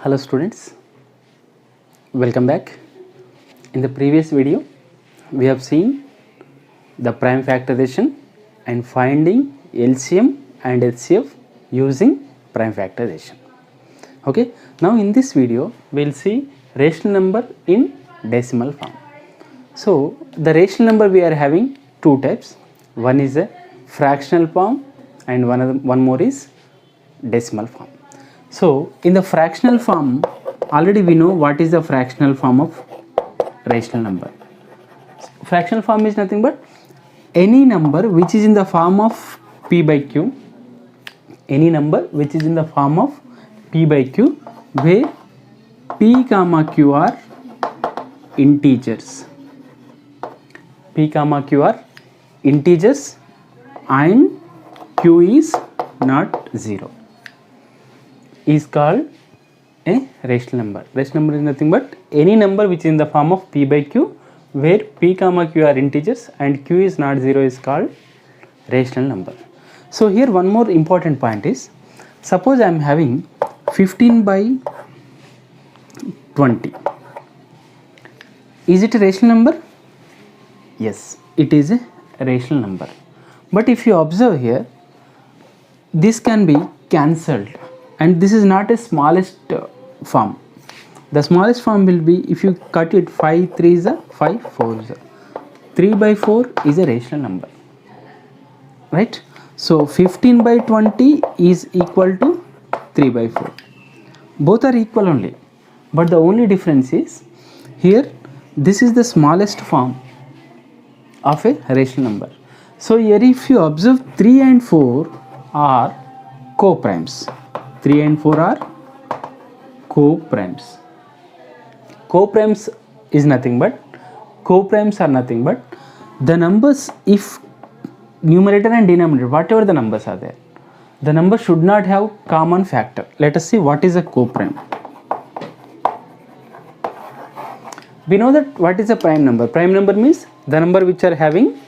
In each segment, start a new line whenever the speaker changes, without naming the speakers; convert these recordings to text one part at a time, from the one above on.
Hello students, welcome back. In the previous video we have seen the prime factorization and finding LCM and HCF using prime factorization. Okay, now in this video we will see rational number in decimal form. So the rational number we are having two types. One is a fractional form and one more is decimal form. So in the fractional form, already we know what is the fractional form of rational number. Fractional form is nothing but any number which is in the form of p by q, any number which is in the form of p by q where p comma q are integers. P comma q are integers and q is not 0 is called a rational number. Rational number is nothing but any number which is in the form of p by q where p comma q are integers and q is not 0 is called rational number. So here one more important point is, suppose I am having 15 by 20. Is it a rational number? Yes, it is a rational number. But if you observe here, this can be cancelled and this is not a smallest form. The smallest form will be, if you cut it, 5 3 is a 5 4 is a 3 by 4 is a rational number, right? So 15 by 20 is equal to 3 by 4. Both are equal only, but the only difference is here this is the smallest form of a rational number. So here if you observe 3 and 4 are co-primes. 3 and 4 are co-primes. Co-primes is nothing but, co-primes are nothing but the numbers, if numerator and denominator, whatever the numbers are there, the number should not have common factor. Let us see what is a co-prime. We know that what is a prime number. Prime number means the number which are having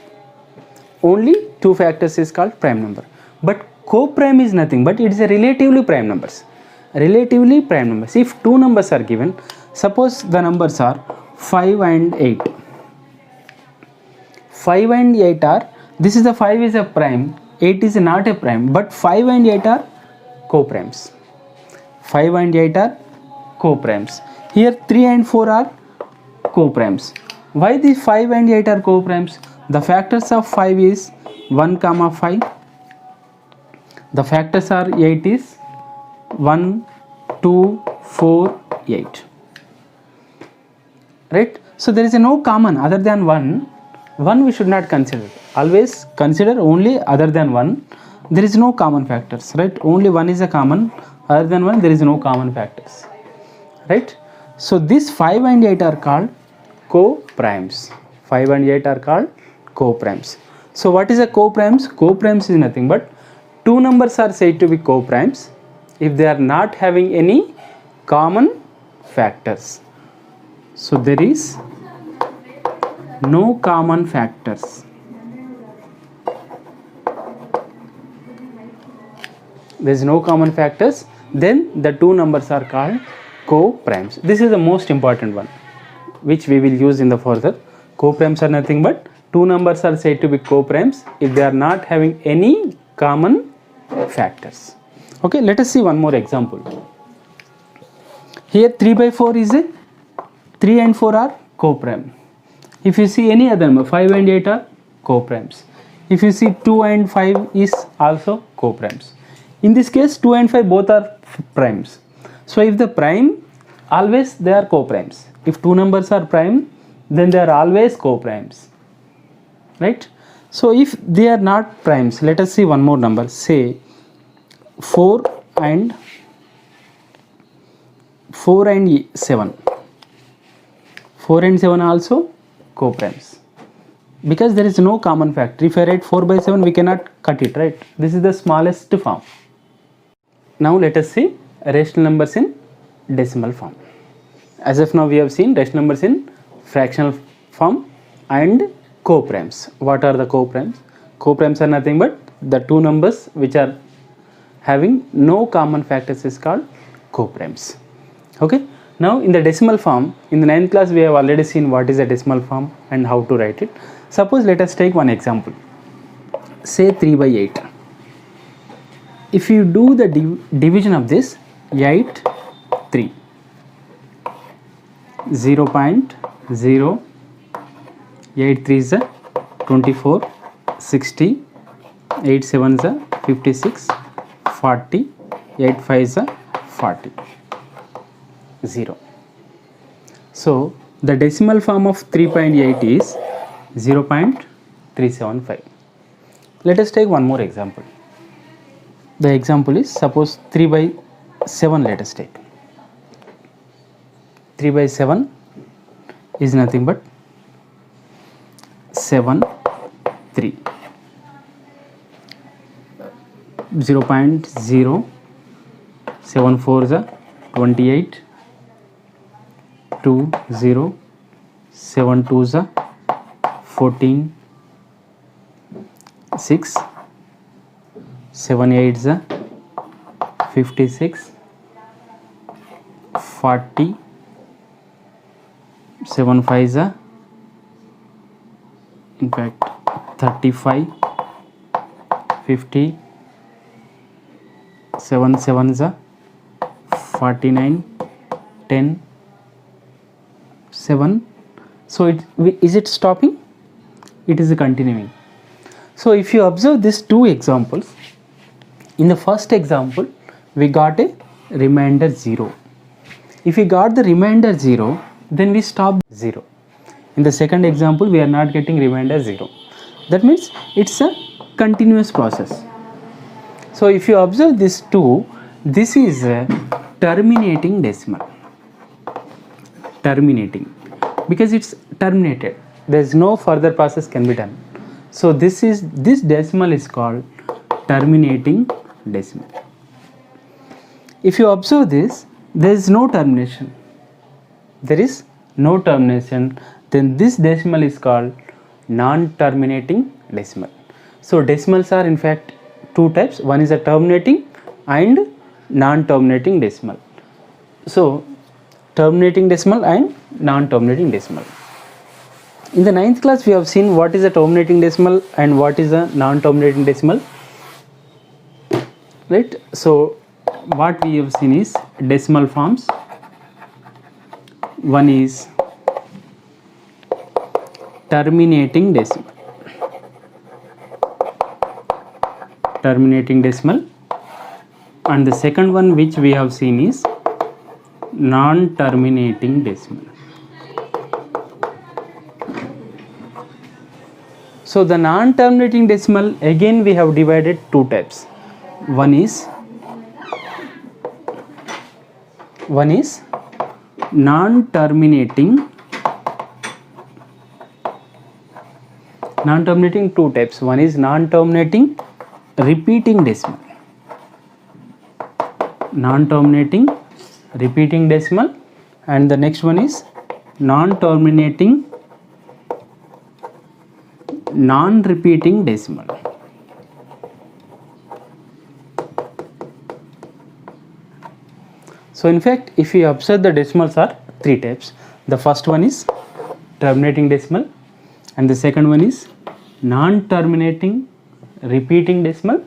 only two factors is called prime number. But co-prime is nothing but it is a relatively prime numbers. Relatively prime numbers. If two numbers are given, suppose the numbers are 5 and 8. 5 and 8 are, this is the 5 is a prime, 8 is not a prime, but 5 and 8 are co-primes. 5 and 8 are co-primes. Here 3 and 4 are co-primes. Why these 5 and 8 are co-primes? The factors of 5 is 1 comma 5. The factors are 8 is 1 2 4 8, right? So there is a no common other than 1 we should not consider. Always consider only other than 1. There is no common factors, right? Only 1 is a common, other than 1 there is no common factors, right? So these 5 and 8 are called co-primes. 5 and 8 are called co-primes. So what is a co-primes? Co-primes is nothing but two numbers are said to be co-primes if they are not having any common factors. So there is no common factors. There is no common factors, then the two numbers are called co-primes. This is the most important one which we will use in the further. Co-primes are nothing but two numbers are said to be co-primes if they are not having any common factors. Okay, let us see one more example. Here 3 by 4 is a 3 and 4 are co-prime. If you see any other number, 5 and 8 are co-primes. If you see 2 and 5 is also co-primes. In this case 2 and 5 both are primes. So if the prime, always they are co-primes. If two numbers are prime, then they are always co-primes, right? So if they are not primes, let us see one more number, say 4 and 7. 4 and 7 also co-primes because there is no common factor. If I write 4 by 7 we cannot cut it, right? This is the smallest form. Now let us see rational numbers in decimal form. As of now we have seen rational numbers in fractional form and co-primes. What are the co-primes? Co-primes are nothing but the two numbers which are having no common factors is called co-primes. Okay, now in the decimal form, in the 9th class we have already seen what is a decimal form and how to write it. Suppose let us take one example, say 3 by 8. If you do the division of this, 8 3, 0.0, 8 3 is 24, 60, 8 7 is 56, 40, 8 5 is 40, 0. So the decimal form of 3.8 is 0.375. Let us take one more example. The example is, suppose 3 by 7 let us take. 3 by 7 is nothing but 7 3, 0.0, 7 4 is 28, 2 0, 7 2 is 14, 6, 7 8 is 56, 40, 7 5 is in fact 35, 50, 7 7 is 49, 10, 7. So is it stopping? It is continuing. So if you observe these two examples, in the first example we got a remainder 0. If we got the remainder 0, then we stop 0. In the second example we are not getting remainder 0. That means it's a continuous process. So if you observe this 2, this is a terminating decimal. Terminating, because it's terminated, there is no further process can be done. So this decimal is called terminating decimal. If you observe this, there is no termination. There is no termination. Then this decimal is called non-terminating decimal. So decimals are in fact two types. One is a terminating and non-terminating decimal. So terminating decimal and non-terminating decimal. In the 9th class we have seen what is a terminating decimal and what is a non-terminating decimal, right? So what we have seen is decimal forms. One is terminating decimal, and the second one which we have seen is non-terminating decimal. So the non-terminating decimal, again we have divided two types. One is non-terminating two types. One is non-terminating repeating decimal. Non-terminating repeating decimal, and the next one is non-terminating non-repeating decimal. So in fact if you observe, the decimals are three types. The first one is terminating decimal, and the second one is non-terminating repeating decimal,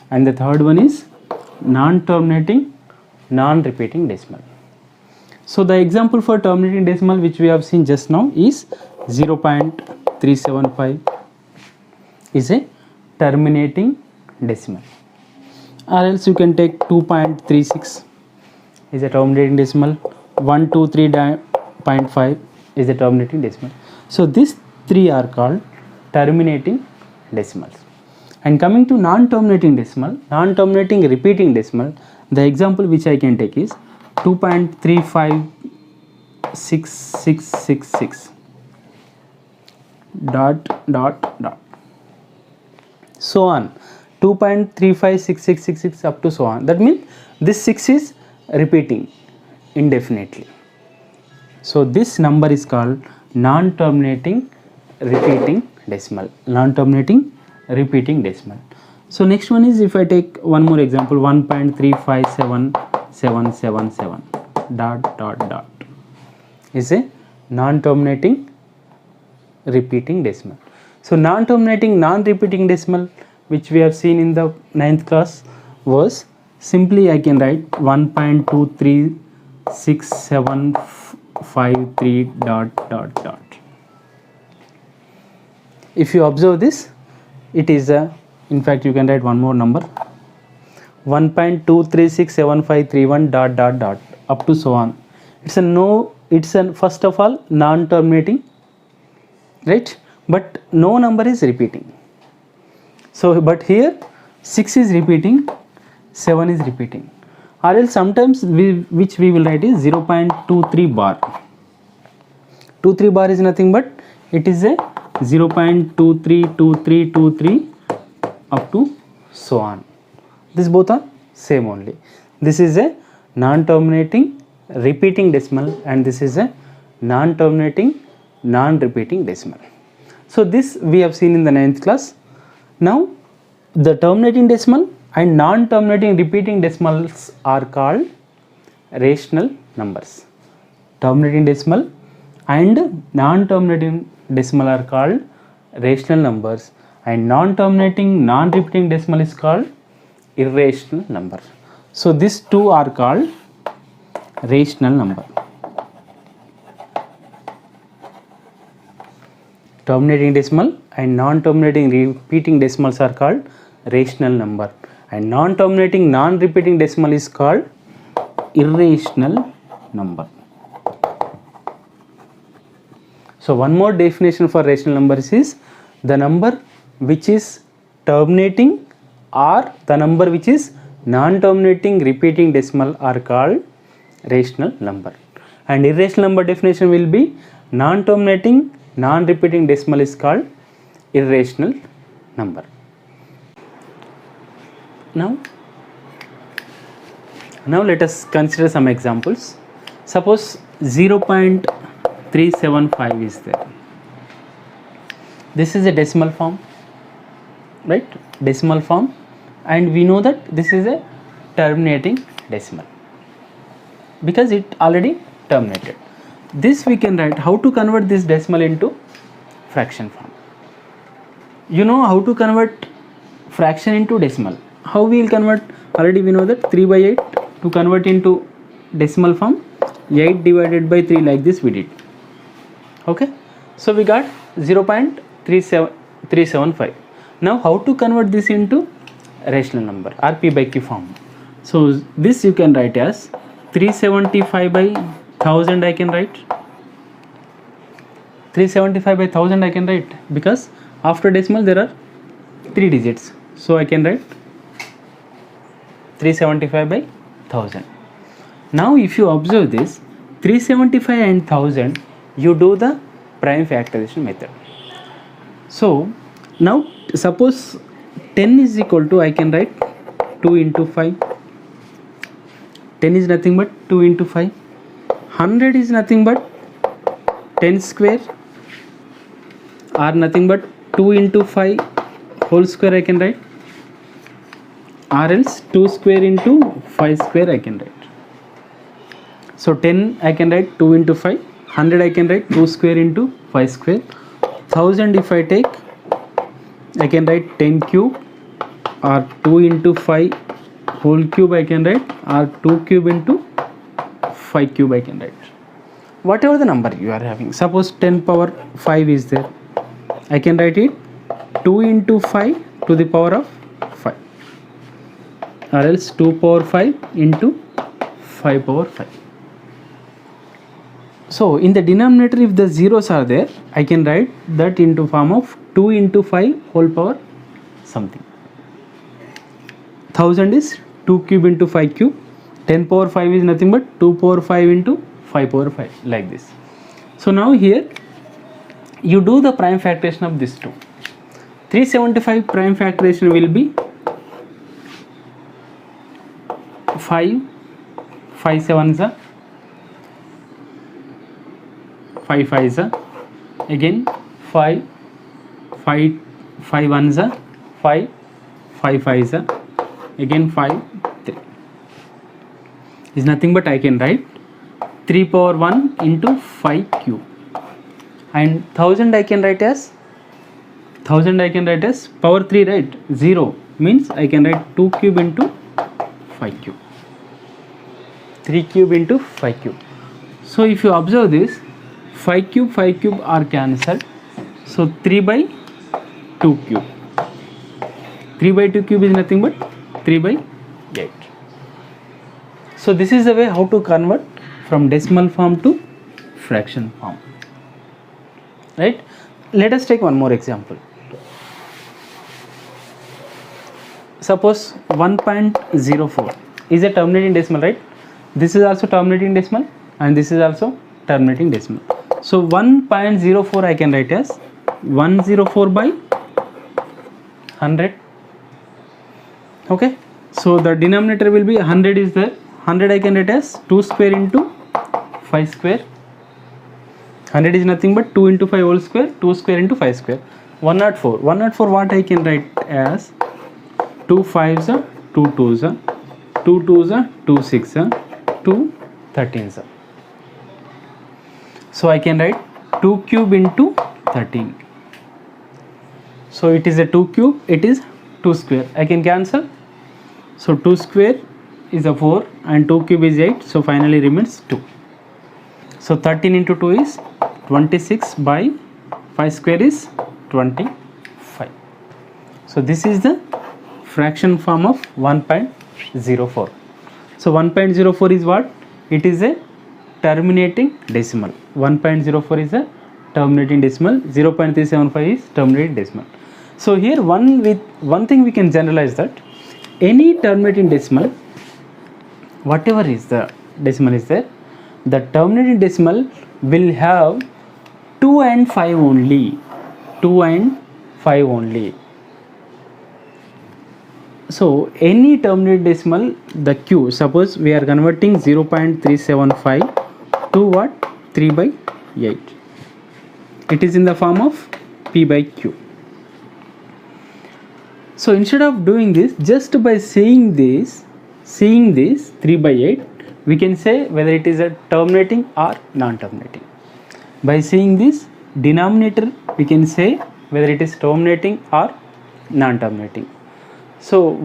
and the third one is non-terminating non-repeating decimal. So the example for terminating decimal which we have seen just now is 0.375 is a terminating decimal, or else you can take 2.36 is a terminating decimal, 123.5 is a terminating decimal. So these three are called terminating decimals. And coming to non-terminating decimal, non-terminating repeating decimal, the example which I can take is 2.35666 dot so on, 2.356666 up to so on. That means this 6 is repeating indefinitely. So this number is called non-terminating repeating decimal. Non-terminating repeating decimal. So next one is, if I take one more example, 1.357777, dot dot dot is a non-terminating repeating decimal. So non-terminating non-repeating decimal which we have seen in the 9th class was simply I can write 1.23675 dot dot dot. If you observe this, it is a, in fact you can write one more number, 1.2367531 dot dot dot up to so on. It's a first of all non-terminating, right? But no number is repeating. So but here 6 is repeating, 7 is repeating, or else sometimes which we will write is 0.23 bar. 23 bar is nothing but it is a 0.232323 up to so on. This both are same only. This is a non-terminating repeating decimal and this is a non-terminating non-repeating decimal. So this we have seen in the 9th class. Now the terminating decimal and non-terminating repeating decimals are called rational numbers. Terminating decimal and non-terminating decimal are called rational numbers, and non-terminating non-repeating decimal is called irrational number. So these two are called rational number. Terminating decimal and non-terminating repeating decimals are called rational number, and non-terminating non-repeating decimal is called irrational number. So one more definition for rational numbers is the number which is terminating or the number which is non-terminating repeating decimal are called rational number, and irrational number definition will be non-terminating non-repeating decimal is called irrational number. Now let us consider some examples. Suppose 0.375 is there. This is a decimal form, right? Decimal form, and we know that this is a terminating decimal because it already terminated. This we can write how to convert this decimal into fraction form. You know how to convert fraction into decimal. How we will convert? Already we know that 3 by 8 to convert into decimal form, 8 divided by 3 like this we did. Okay, so we got 0.375. Now how to convert this into rational number or p by q form? So this you can write as 375 by 1000 I can write. 375 by 1000 I can write because after decimal there are 3 digits. So I can write 375 by 1000. Now if you observe this 375 and 1000, you do the prime factorization method. So now suppose 10 is equal to, I can write 2 into 5. 10 is nothing but 2 into 5. 100 is nothing but 10 square or nothing but 2 into 5 whole square I can write, or else 2 square into 5 square I can write. So 10 I can write 2 into 5, 100 I can write 2 square into 5 square, 1000 if I take I can write 10 cube or 2 into 5 whole cube I can write, or 2 cube into 5 cube I can write. Whatever the number you are having, suppose 10 power 5 is there, I can write it 2 into 5 to the power of 5, or else 2 power 5 into 5 power 5. So in the denominator if the zeros are there, I can write that into form of 2 into 5 whole power something. 1000 is 2 cube into 5 cube. 10 power 5 is nothing but 2 power 5 into 5 power 5 like this. So now here you do the prime factorization of this 2. 375 prime factorization will be 5 7s are 5 5s are, again 5 1s are 5 5s are, again 5 3 is nothing but I can write 3 power 1 into 5 cube, and 1000 I can write as power 3, right? 0 means I can write 2 cube into 5 cube, 3 cube into 5 cube. So if you observe this, 5 cube are cancelled, so 3 by 2 cube. 3 by 2 cube is nothing but 3 by 8. So this is the way how to convert from decimal form to fraction form, right? Let us take one more example. Suppose 1.04 is a terminating decimal, right? This is also terminating decimal and this is also terminating decimal. So 1.04 I can write as 104 by 100. Okay, so the denominator will be 100 is there. 100 I can write as 2 square into 5 square. 100 is nothing but 2 into 5 whole square, 2 square into 5 square. 104. 104 what I can write as 2 5s are 2 2s are 2 2s are 2 6s are 2 13s are. So I can write 2 cube into 13. So it is a 2 cube, it is 2 square. I can cancel. So 2 square is a 4 and 2 cube is 8. So finally remains 2. So 13 into 2 is 26 by 5 square is 25. So this is the fraction form of 1.04. So 1.04 is what? It is a terminating decimal. 1.04 is a terminating decimal. 0.375 is terminating decimal. So here one thing we can generalize that any terminating decimal, whatever is the decimal is there, the terminating decimal will have 2 and 5 only. 2 and 5 only. So any terminating decimal, the q, suppose we are converting 0.375 to what? 3 by 8. It is in the form of p by q. So instead of doing this, just by seeing this 3 by 8, we can say whether it is a terminating or non-terminating. By seeing this denominator, we can say whether it is terminating or non-terminating. So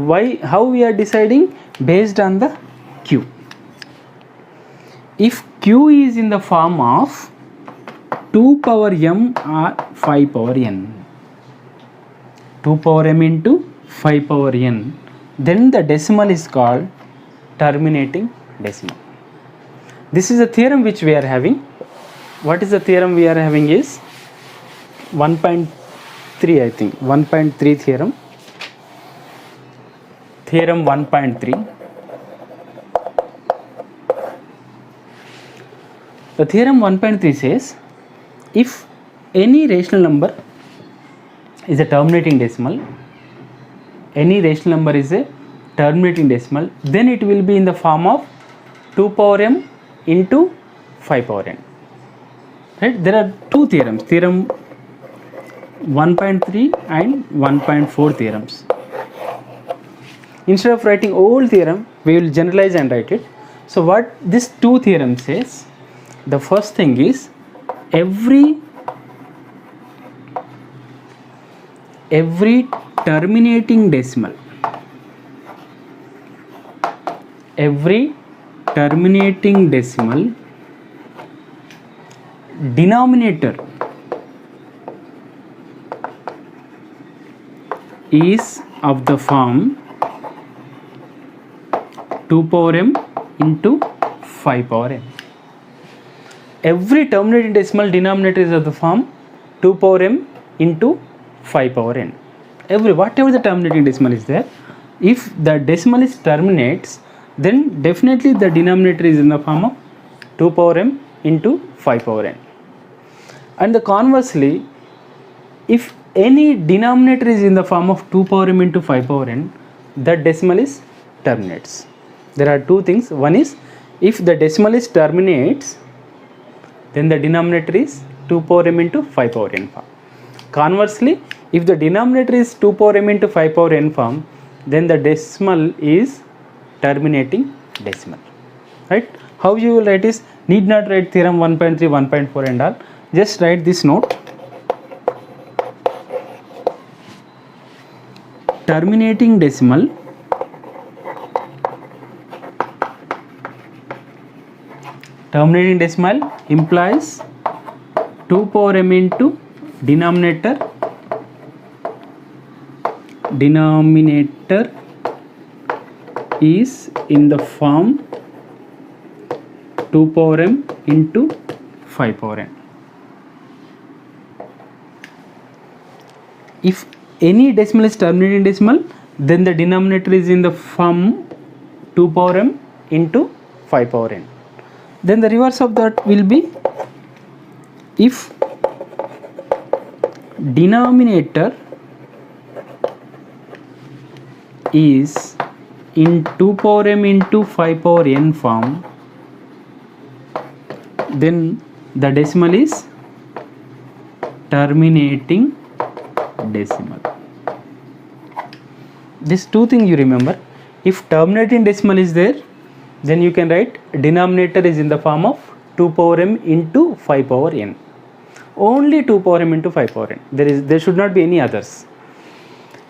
how we are deciding? Based on the q. If q is in the form of 2 power m or 5 power n, 2 power m into 5 power n, then the decimal is called terminating decimal. This is a theorem which we are having. What is the theorem we are having is 1.3, I think 1.3 theorem. Theorem 1.3. The theorem 1.3 says if any rational number is a terminating decimal, any rational number is a terminating decimal, then it will be in the form of 2 power m into 5 power n. Right? There are two theorems, theorem 1.3 and 1.4 theorems. Instead of writing old theorem, we will generalize and write it. So what this two theorem says, the first thing is every terminating decimal, denominator is of the form 2 power m into 5 power n. Every terminating decimal denominator is of the form 2 power m into 5 power n. Whatever the terminating decimal is there, if the decimal is terminates, then definitely the denominator is in the form of 2 power m into 5 power n. And the conversely, if any denominator is in the form of 2 power m into 5 power n, that decimal is terminates. There are two things. One is if the decimal is terminates, then the denominator is 2 power m into 5 power n form. Conversely, if the denominator is 2 power m into 5 power n form, then the decimal is terminating decimal. Right? How you will write is, need not write theorem 1.3, 1.4 and all. Just write this note. Terminating decimal implies 2 power m into denominator is in the form 2 power m into 5 power n. If any decimal is terminating decimal, then the denominator is in the form 2 power m into 5 power n. Then the reverse of that will be, if denominator is in 2 power m into 5 power n form, then the decimal is terminating decimal. These two things you remember. If terminating decimal is there, then you can write denominator is in the form of 2 power m into 5 power n. Only 2 power m into 5 power n. There should not be any others.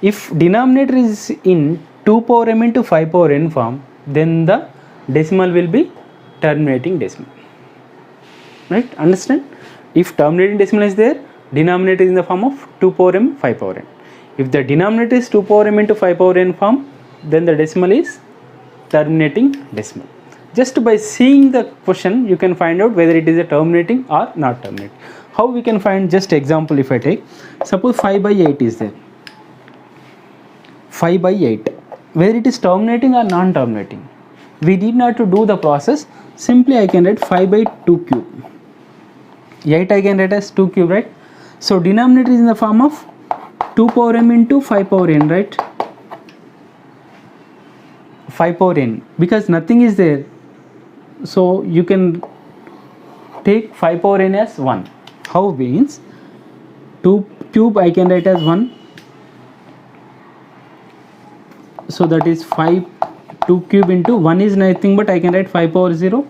If denominator is in 2 power m into 5 power n form, then the decimal will be terminating decimal. Right? Understand? If terminating decimal is there, denominator is in the form of 2 power m, 5 power n. If the denominator is 2 power m into 5 power n form, then the decimal is terminating decimal. Just by seeing the question, you can find out whether it is a terminating or not terminating. How we can find? Just example, if I take, suppose 5 by 8 is there. 5 by 8, whether it is terminating or non-terminating, we need not to do the process. Simply I can write 5 by 2 cube. 8 I can write as 2 cube, right? So denominator is in the form of 2 power m into 5 power n, right? 5 power n, because nothing is there, so you can take 5 power n as 1. How means 2 cube I can write as 1, so that is 5 2 cube into 1 is nothing but I can write 5 power 0.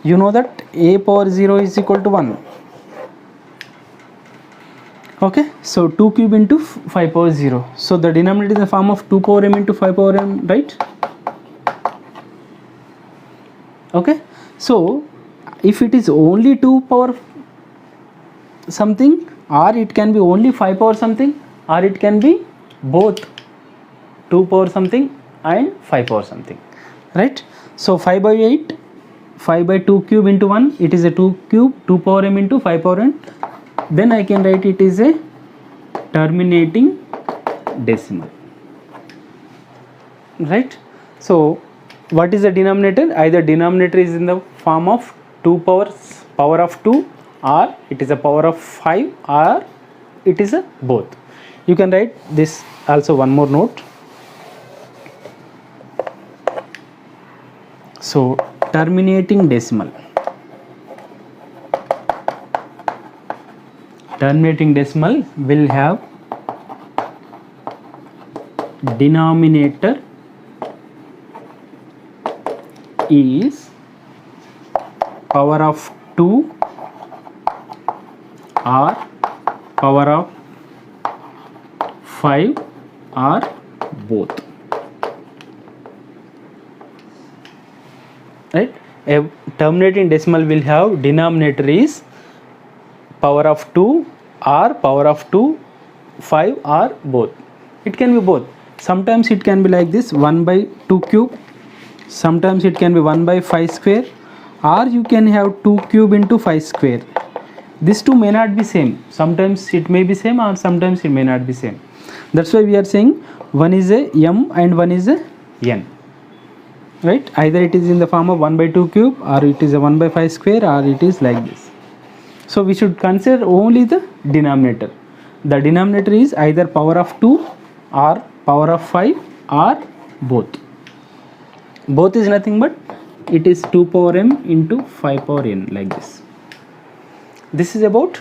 You know that a power 0 is equal to 1. Okay, so 2 cube into 5 power 0. So the denominator is in the form of 2 power m into 5 power m, right? Okay, so if it is only 2 power something, or it can be only 5 power something, or it can be both 2 power something and 5 power something, right? So 5 by 8, 5 by 2 cube into 1, it is a 2 cube, 2 power m into 5 power n. Then I can write it is a terminating decimal, right? So what is the denominator? Either denominator is in the form of 2 power of 2, or it is a power of 5, or it is a both. You can write this also. One more note. So terminating decimal will have denominator is power of 2 or power of 5 or both, right? A terminating decimal will have denominator is power of 2 or power of 2, 5 or both. It can be both. Sometimes it can be like this, 1 by 2 cube, sometimes it can be 1 by 5 square, or you can have 2 cube into 5 square. These two may not be same. Sometimes it may be same, or sometimes it may not be same. That's why we are saying one is a m and one is a n, right? Either it is in the form of 1 by 2 cube, or it is a 1 by 5 square, or it is like this. So we should consider only the denominator. The denominator is either power of 2 or power of 5 or both. Both is nothing but it is 2 power m into 5 power n, like this. This is about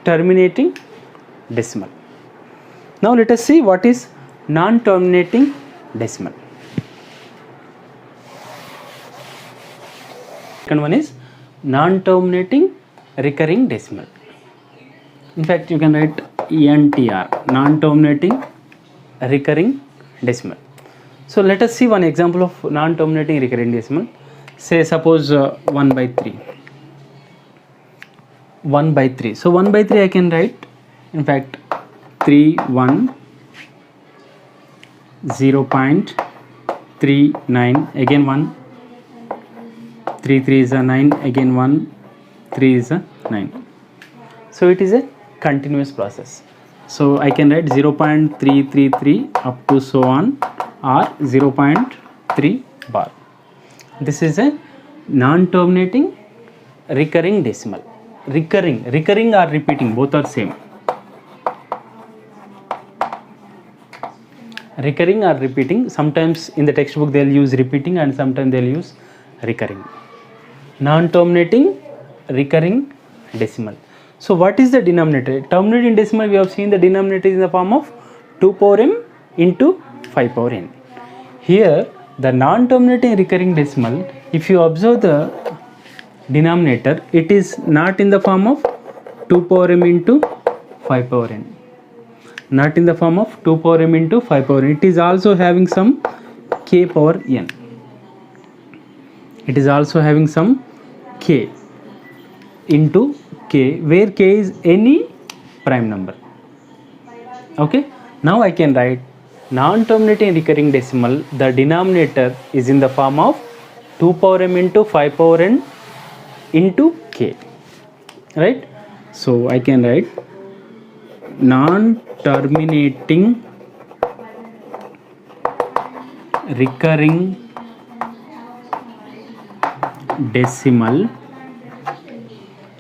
terminating decimal. Now let us see what is non-terminating decimal. Second one is non-terminating recurring decimal. In fact, you can write NTR, non-terminating recurring decimal. So let us see one example of non-terminating recurring decimal. Say suppose 1 by 3. 1 by 3. So 1 by 3 I can write, in fact, 3 1 0.39, again 1, 3 3 is a 9, again 1, 3 is a 9. So it is a continuous process. So I can write 0.333 up to so on, or 0.3 bar. This is a non-terminating recurring decimal. Recurring or repeating, both are same. Recurring or repeating, sometimes in the textbook they'll use repeating and sometimes they'll use recurring. Non-terminating recurring decimal. So what is the denominator? Terminating decimal, we have seen the denominator is in the form of 2 power m into 5 power n. Here the non-terminating recurring decimal, if you observe the denominator, it is not in the form of 2 power m into 5 power n. Not in the form of 2 power m into 5 power n. It is also having some k power n. It is also having some k into k, where k is any prime number. Okay, now I can write non-terminating recurring decimal, the denominator is in the form of 2 power m into 5 power n into k, right? So I can write non-terminating recurring decimal,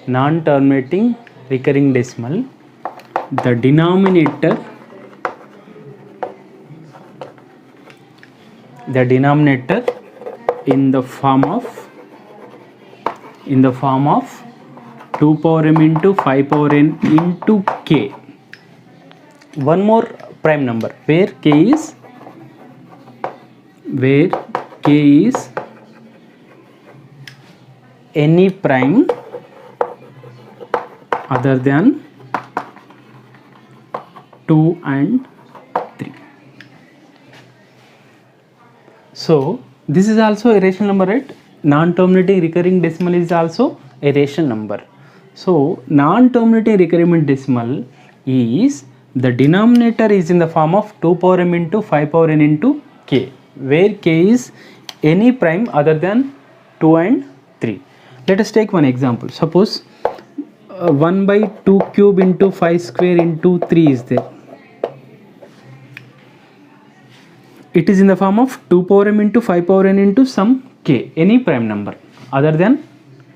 non-terminating recurring decimal, the denominator in the form of 2 power m into 5 power n into k. One more prime number where k is any prime other than 2 and 3. So this is also a rational number, right? Non-terminating recurring decimal is also a rational number. So non-terminating recurring decimal is the denominator is in the form of 2 power m into 5 power n into k, where k is any prime other than 2 and 3. Let us take one example. Suppose 1 by 2 cube into 5 square into 3 is there. It is in the form of 2 power m into 5 power n into some k, any prime number other than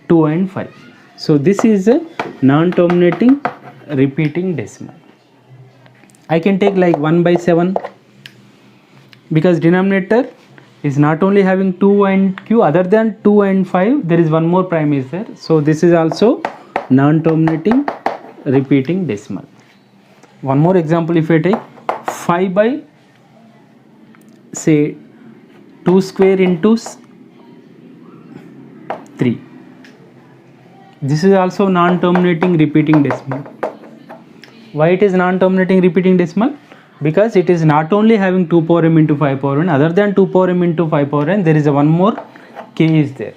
2 and 5. So this is a non-terminating repeating decimal. I can take like 1 by 7, because denominator is not only having 2 and q, other than 2 and 5 there is one more prime is there. So this is also non-terminating repeating decimal. One more example, if I take 5 by say 2 square into 3, this is also non-terminating repeating decimal. Why it is non-terminating repeating decimal? Because it is not only having 2 power m into 5 power n, other than 2 power m into 5 power n there is a one more k is there,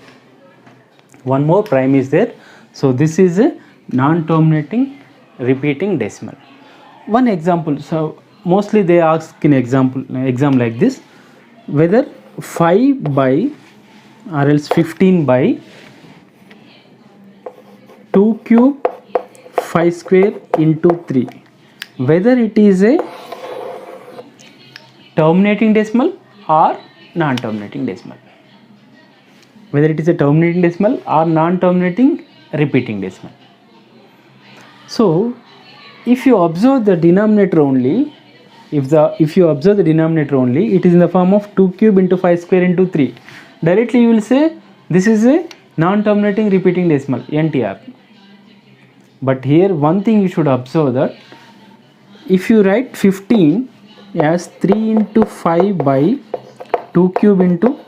one more prime is there. So this is a non-terminating repeating decimal. One example, so mostly they ask in exam like this, whether 5 by or else 15 by 2 cube 5 square into 3, whether it is a terminating decimal or non-terminating decimal, whether it is a terminating decimal or non-terminating repeating decimal. So if you observe the denominator only, if you observe the denominator only, it is in the form of 2 cube into 5 square into 3. Directly you will say this is a non-terminating repeating decimal, NTR. But here one thing you should observe, that if you write 15 as 3 into 5 by 2 cube into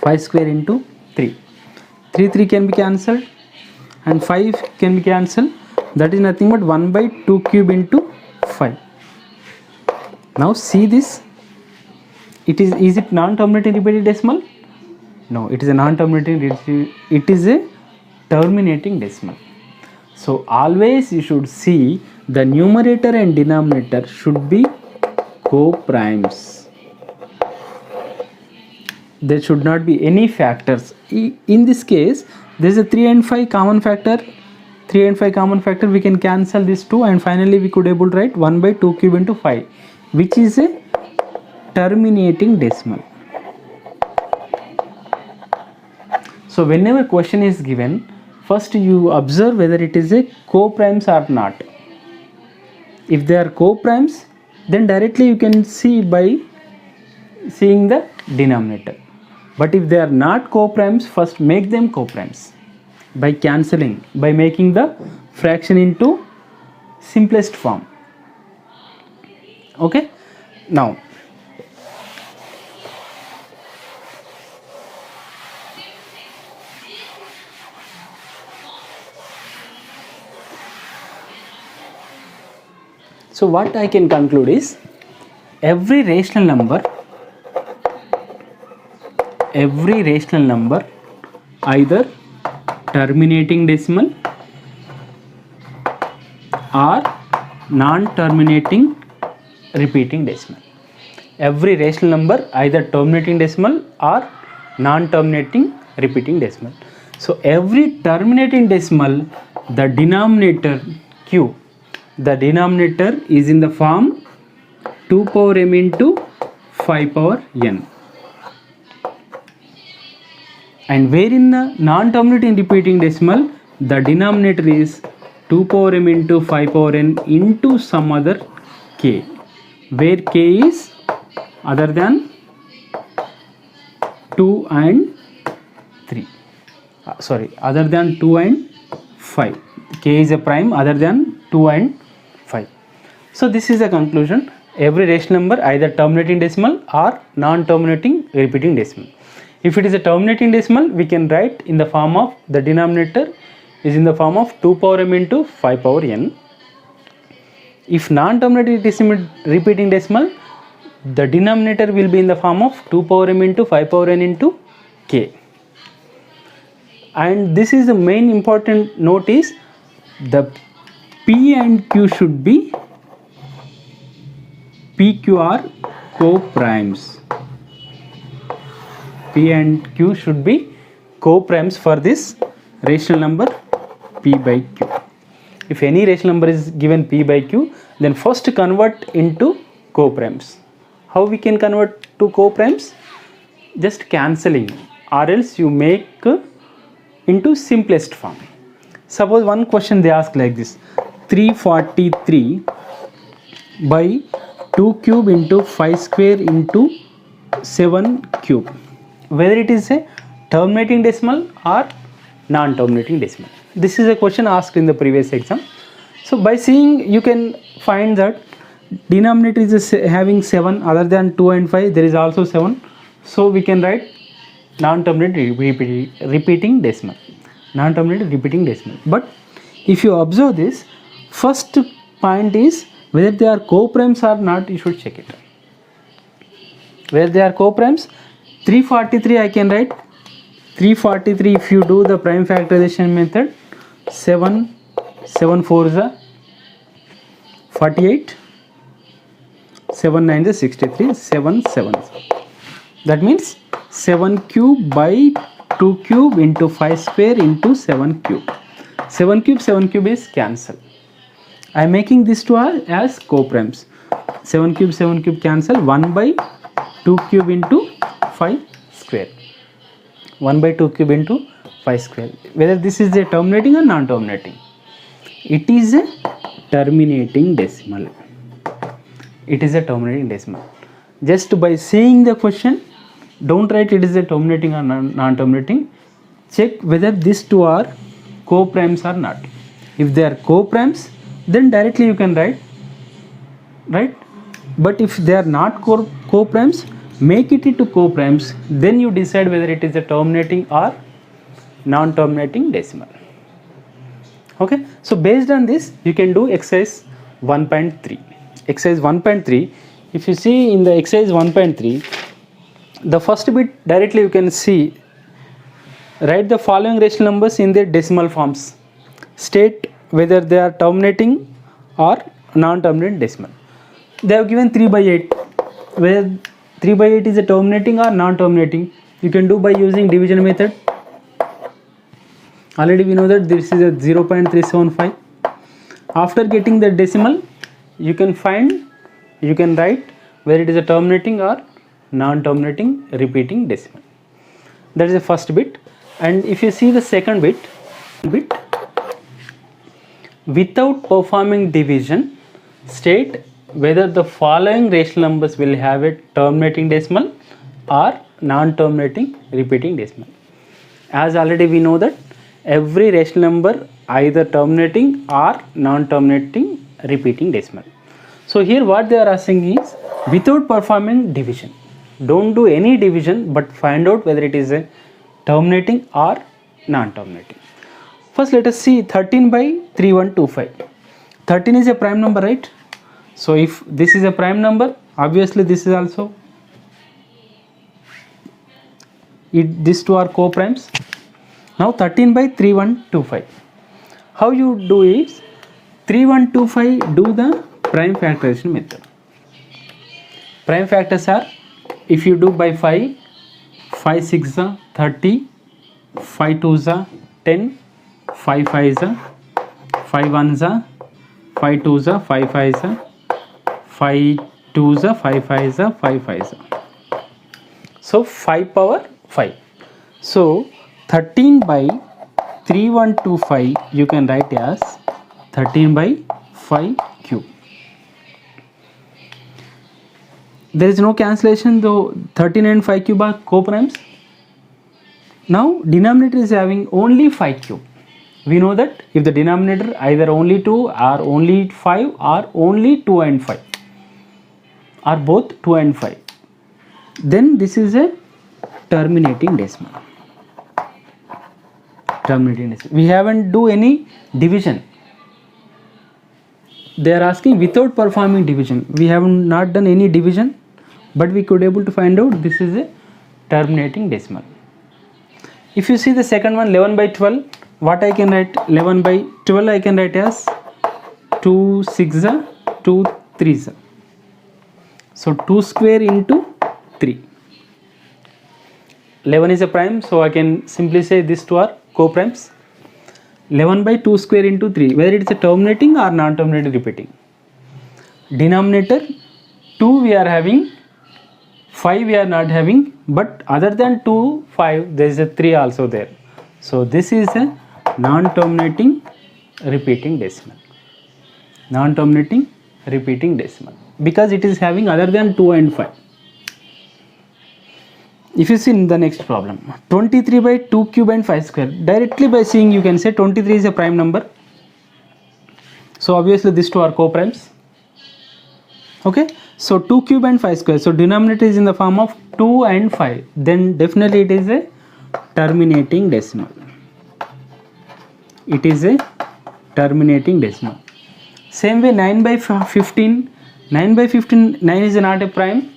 5 square into 3, 3 can be cancelled and 5 can be cancelled. That is nothing but 1 by 2 cube into 5. Now see this. Is it non-terminating repeating decimal? No, it is a non-terminating. It is a terminating decimal. So always you should see the numerator and denominator should be co-primes. There should not be any factors. In this case, there is a 3 and 5 common factor. 3 and 5 common factor, we can cancel this 2 and finally we could able to write 1 by 2 cube into 5, which is a terminating decimal. So whenever question is given, first you observe whether it is a co-primes or not. If they are co-primes, then directly you can see by seeing the denominator. But if they are not co-primes, first make them co-primes by cancelling, by making the fraction into simplest form. Okay, now so what I can conclude is every rational number either terminating decimal or non-terminating repeating decimal. Every rational number either terminating decimal or non-terminating repeating decimal. So every terminating decimal, the denominator q, the denominator is in the form 2 power m into 5 power n. And where in the non-terminating repeating decimal, the denominator is 2 power m into 5 power n into some other k, where k is other than 2 and 3. Other than 2 and 5. K is a prime other than 2 and 5. So this is the conclusion. Every rational number either terminating decimal or non-terminating repeating decimal. If it is a terminating decimal, we can write in the form of the denominator is in the form of 2 power m into 5 power n. If non-terminating decimal repeating decimal, the denominator will be in the form of 2 power m into 5 power n into k. And this is the main important note is the P and Q should be PQR co-primes. P and Q should be co-primes for this rational number P by Q. If any rational number is given P by Q, then first convert into co-primes. How we can convert to co-primes? Just cancelling, or else you make into simplest form. Suppose one question they ask like this: 343 by 2 cube into 5 square into 7 cube. Whether it is a terminating decimal or non-terminating decimal. This is a question asked in the previous exam. So by seeing, you can find that denominator is having 7, other than 2 and 5 there is also 7. So we can write non-terminating repeating decimal. Non-terminating repeating decimal. But if you observe this, first point is whether they are co-primes or not, you should check it. Where they are co-primes, 343 I can write. 343, if you do the prime factorization method, 7 4 is 48, 7 9 is 63, 7 7. That means 7 cube by 2 cube into 5 square into 7 cube. 7 cube is cancelled. I am making this two as co-primes. 7 cube cancel. 1 by 2 cube into 5 square. 1 by 2 cube into 5 square. Whether this is a terminating or non-terminating. It is a terminating decimal. It is a terminating decimal. Just by seeing the question, don't write it is a terminating or non-terminating. Check whether these two are co-primes or not. If they are co-primes, then directly you can write, right? But if they are not co-primes, make it into co-primes, then you decide whether it is a terminating or non-terminating decimal. Okay, so based on this you can do exercise 1.3. Exercise 1.3, if you see in the exercise 1.3, the first bit directly you can see, write the following rational numbers in their decimal forms. State whether they are terminating or non-terminating decimal. They have given 3 by 8. Whether 3 by 8 is a terminating or non-terminating, you can do by using division method. Already we know that this is a 0.375. After getting the decimal, you can write whether it is a terminating or non-terminating repeating decimal. That is the first bit. And if you see the second bit, without performing division, state whether the following rational numbers will have a terminating decimal or non-terminating repeating decimal. As already we know that every rational number either terminating or non-terminating repeating decimal. So here what they are asking is without performing division. Don't do any division but find out whether it is a terminating or non-terminating. First let us see 13 by 3125. 13 is a prime number, right? So if this is a prime number, obviously this is also, these two are co-primes. Now 13 by 3125. How you do is 3125, do the prime factorization method. Prime factors are, if you do by 5, 5 6 are 30, 5 2 are 10, 5 5 are 5 1 are 5 2 are 5 5 are 5 2 are 5 5 are 5 5 are. So 5 power 5. So 13 by 3125 you can write as 13 by 5 cube. There is no cancellation, though 13 and 5 cube are co-primes. Now denominator is having only 5 cube. We know that if the denominator either only 2 or only 5 or only 2 and 5 or both 2 and 5, then this is a terminating decimal. Terminating decimal. We haven't do any division. They are asking without performing division. We have not done any division, but we could able to find out this is a terminating decimal. If you see the second one, 11 by 12, what I can write? 11 by 12 I can write as 2 6 2 3. So 2 square into 3. 11 is a prime, so I can simply say these two are co-primes. 11 by 2 square into 3, whether it is a terminating or non-terminating repeating. Denominator 2 we are having, 5 we are not having, but other than 2, 5 there is a 3 also there. So this is a non-terminating repeating decimal. Non-terminating repeating decimal because it is having other than 2 and 5. If you see in the next problem, 23 by 2 cube and 5 square, directly by seeing you can say 23 is a prime number. So obviously these two are co-primes. Okay, so 2 cube and 5 square, so denominator is in the form of 2 and 5, then definitely it is a terminating decimal. It is a terminating decimal. Same way 9 by 15, 9 by 15, 9 is not a prime,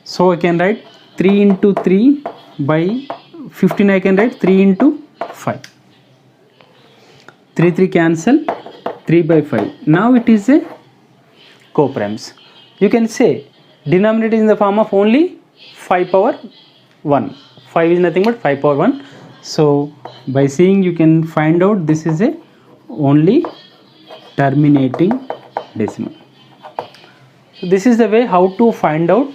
so I can write 3 into 3 by 15, I can write 3 into 5. 3 cancel, 3 by 5. Now it is a co-primes. You can say denominator is in the form of only 5 power 1. 5 is nothing but 5 power 1. So by seeing you can find out this is a only terminating decimal. So this is the way how to find out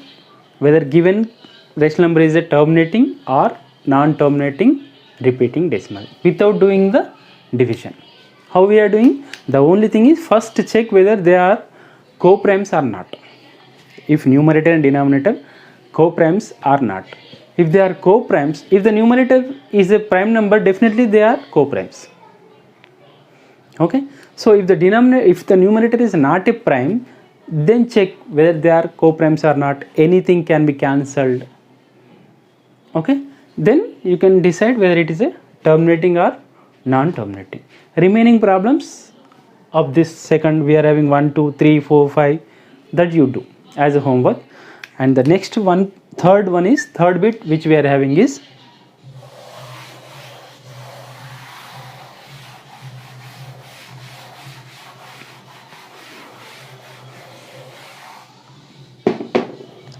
whether given rational number is a terminating or non-terminating repeating decimal without doing the division. How we are doing? The only thing is first check whether they are co-primes or not. If numerator and denominator co-primes or not. If they are co-primes, if the numerator is a prime number, definitely they are co-primes. Okay, so if the numerator is not a prime, then check whether they are co-primes or not. Anything can be cancelled. Okay, then you can decide whether it is a terminating or non-terminating. Remaining problems of this second, we are having 1, 2, 3, 4, 5, that you do as a homework. And the next one, third bit which we are having is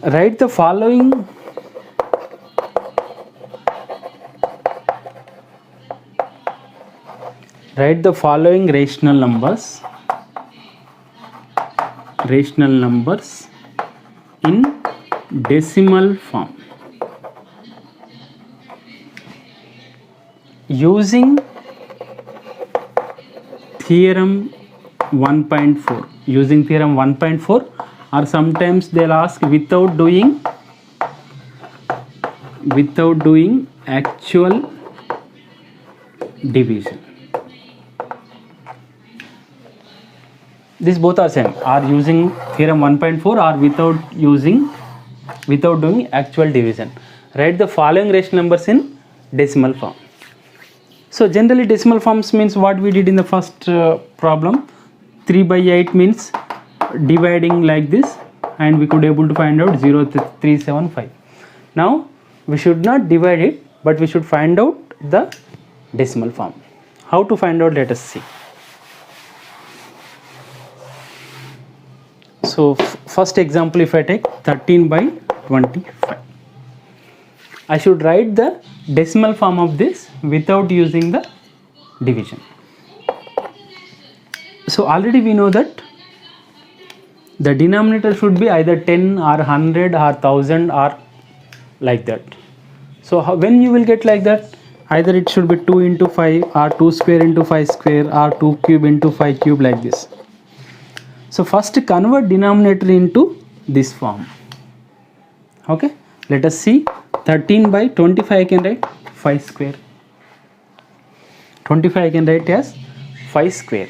write the following rational numbers in decimal form using theorem 1.4, or sometimes they'll ask without doing actual division. These both are same, are using theorem 1.4 or without doing actual division. Write the following rational numbers in decimal form. So generally decimal forms means what we did in the first problem. 3 by 8 means dividing like this, and we could able to find out 0.375. Now we should not divide it, but we should find out the decimal form. How to find out? Let us see. So first example, if I take 13 by 25, I should write the decimal form of this without using the division. So already we know that the denominator should be either 10 or 100 or 1000 or like that. So when you will get like that, either it should be 2 into 5 or 2 square into 5 square or 2 cube into 5 cube, like this. So first convert denominator into this form. Okay, let us see. 13 by 25 I can write 5 square. 25 I can write as 5 square.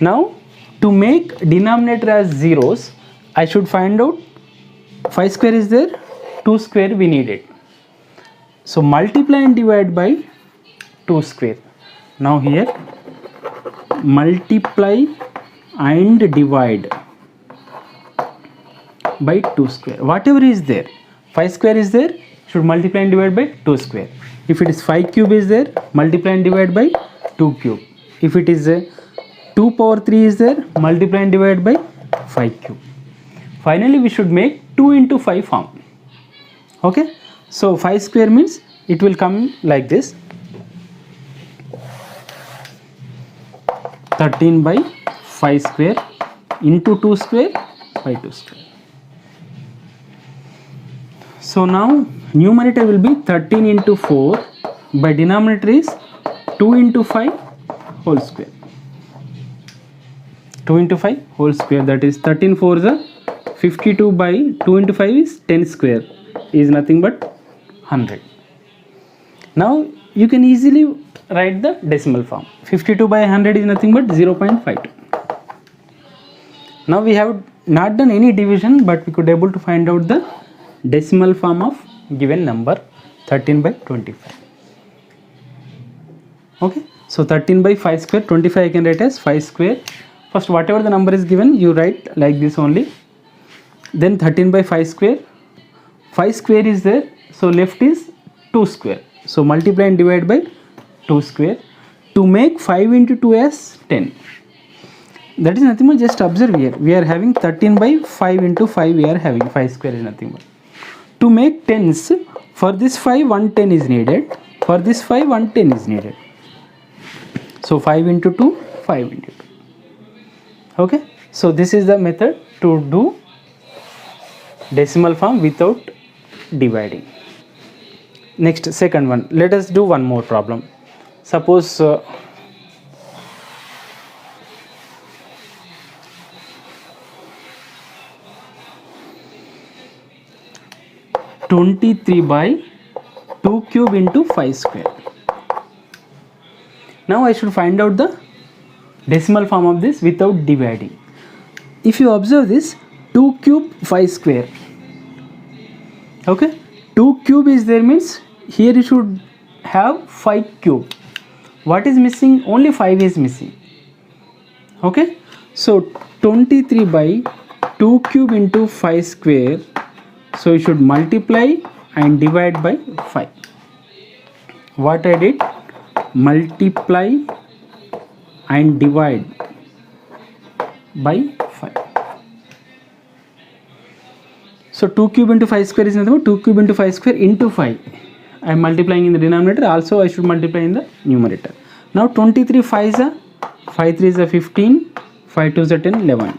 Now to make denominator as zeros, I should find out 5 square is there, 2 square we need it. So multiply and divide by 2 square. Now here multiply and divide by 2 square. Whatever is there, 5 square is there, should multiply and divide by 2 square. If it is 5 cube is there, multiply and divide by 2 cube. If it is 2 power 3 is there, multiply and divide by 5 cube. Finally we should make 2 into 5 form. Okay, so 5 square means it will come like this. 13 by 5 square into 2 square by 2 square. So now numerator will be 13 into 4 by denominator is 2 into 5 whole square. 2 into 5 whole square, that is 13 4 is 52 by 2 into 5 is 10 square, is nothing but 100. Now you can easily write the decimal form. 52 by 100 is nothing but 0.52. Now we have not done any division, but we could able to find out the decimal form of given number 13 by 25. Okay, so 13 by 5 square, 25 I can write as 5 square. First whatever the number is given, you write like this only. Then 13 by 5 square, 5 square is there, so left is 2 square. So multiply and divide by 2 square. To make 5 into 2 as 10. That is nothing but, just observe here, we are having 13 by 5 into 5, we are having 5 square is nothing but. To make tens, for this 5 110 is needed, for this 5 110 is needed. So 5 into 2, 5 into 2. Okay, so this is the method to do decimal form without dividing. Next, second one, let us do one more problem. Suppose 23 by 2 cube into 5 square. Now I should find out the decimal form of this without dividing. If you observe this, 2 cube 5 square. Okay, 2 cube is there means here you should have 5 cube. What is missing? Only 5 is missing. Okay, so 23 by 2 cube into 5 square. So you should multiply and divide by 5. What I did? Multiply and divide by 5. So 2 cube into 5 square is nothing but 2 cube into 5 square into 5. I am multiplying in the denominator, also I should multiply in the numerator. Now 23 5 is a 5 3 is a 15, 5 2 is a 10, 11.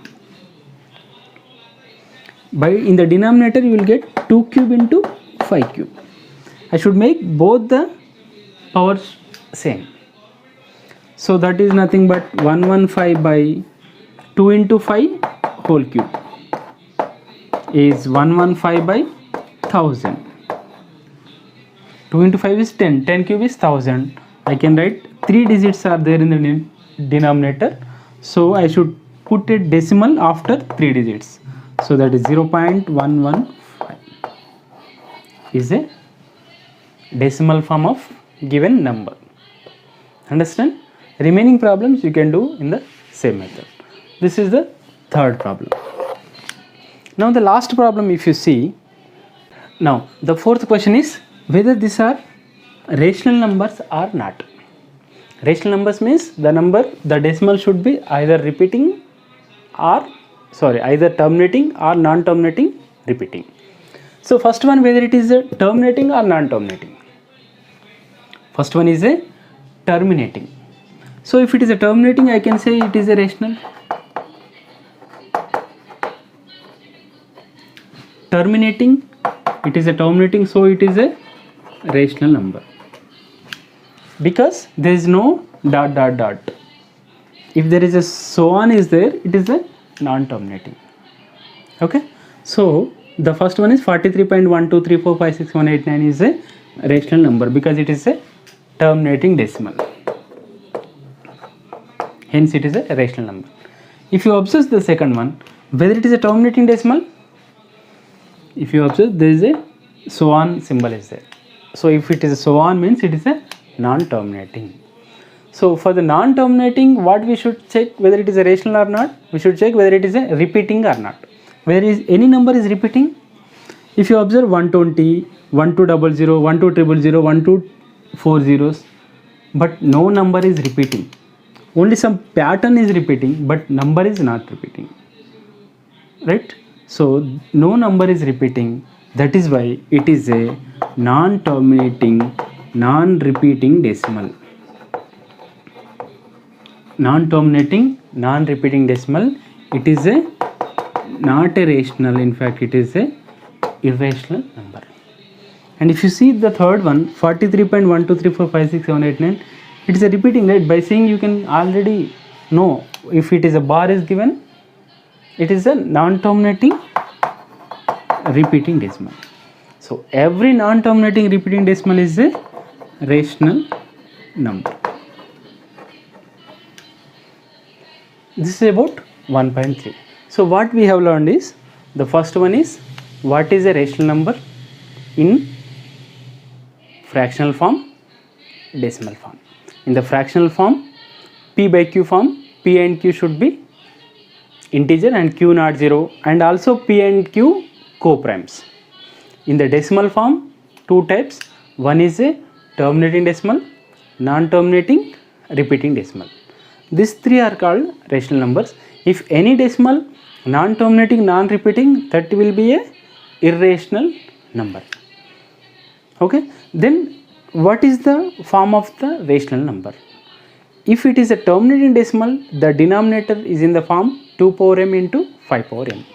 By in the denominator you will get 2 cube into 5 cube. I should make both the powers same. So that is nothing but 115 by 2 into 5 whole cube is 115 by 1000. 2 into 5 is 10, 10 cube is 1000. I can write 3 digits are there in the denominator. So I should put a decimal after 3 digits. So that is 0.115 is a decimal form of given number. Understand? Remaining problems you can do in the same method. This is the third problem. Now the last problem, if you see, now the fourth question is whether these are rational numbers or not. Rational numbers means the decimal should be either either terminating or non-terminating repeating. So first one, whether it is a terminating or non-terminating. First one is a terminating. So if it is a terminating, I can say it is a rational. Terminating, it is a terminating, so it is a rational number because there is no ... If there is a so on is there, it is a non-terminating. Okay, so the first one is 43.123456189 is a rational number because it is a terminating decimal. Hence it is a rational number. If you observe the second one, whether it is a terminating decimal, if you observe there is a so on symbol is there. So if it is a so on means it is a non-terminating. So for the non-terminating, what we should check whether it is a rational or not? We should check whether it is a repeating or not. Whether is any number is repeating. If you observe 120, 1200, 12000, 1240, but no number is repeating. Only some pattern is repeating, but number is not repeating. Right? So no number is repeating. That is why it is a non-terminating, non-repeating decimal. Non-terminating, non-repeating decimal. It is a not a rational. In fact, it is a irrational number. And if you see the third one, 43.123456789, it is a repeating, right? By seeing you can already know if it is a bar is given, it is a non-terminating repeating decimal. So every non-terminating repeating decimal is a rational number. This is about 1.3. So what we have learned is, the first one is what is a rational number in fractional form, decimal form. In the fractional form, p by q form, p and q should be integer and q not 0, and also p and q co-primes. In the decimal form, two types. One is a terminating decimal, non-terminating repeating decimal. These three are called rational numbers. If any decimal, non-terminating, non-repeating, that will be a irrational number. Okay, then what is the form of the rational number? If it is a terminating decimal, the denominator is in the form 2 power m into 5 power m.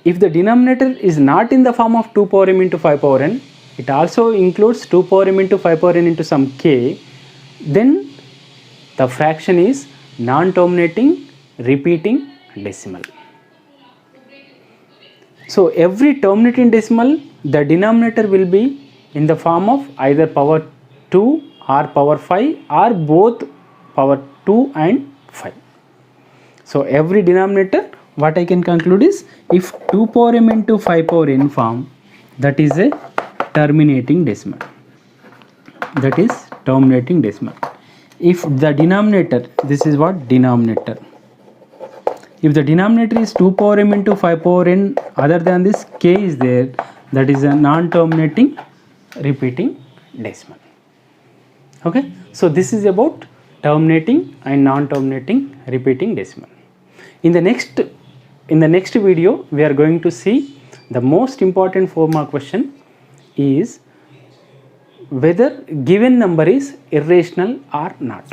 If the denominator is not in the form of 2 power m into 5 power n, it also includes 2 power m into 5 power n into some k, then the fraction is non-terminating repeating decimal. So every terminating decimal, the denominator will be in the form of either power 2 or power 5 or both power 2 and 5. So every denominator, what I can conclude is, if 2 power m into 5 power n form, that is a terminating decimal. that is terminating decimal. If the denominator, this is what denominator, if the denominator is 2 power m into 5 power n, other than this k is there, that is a non-terminating repeating decimal. Okay, so this is about terminating and non-terminating repeating decimal. In the next video, we are going to see the most important 4-mark question is whether given number is irrational or not.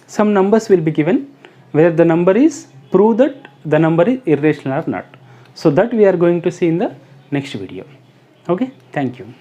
Some numbers will be given, whether the number is, prove that the number is irrational or not. So that we are going to see in the next video. Okay, thank you.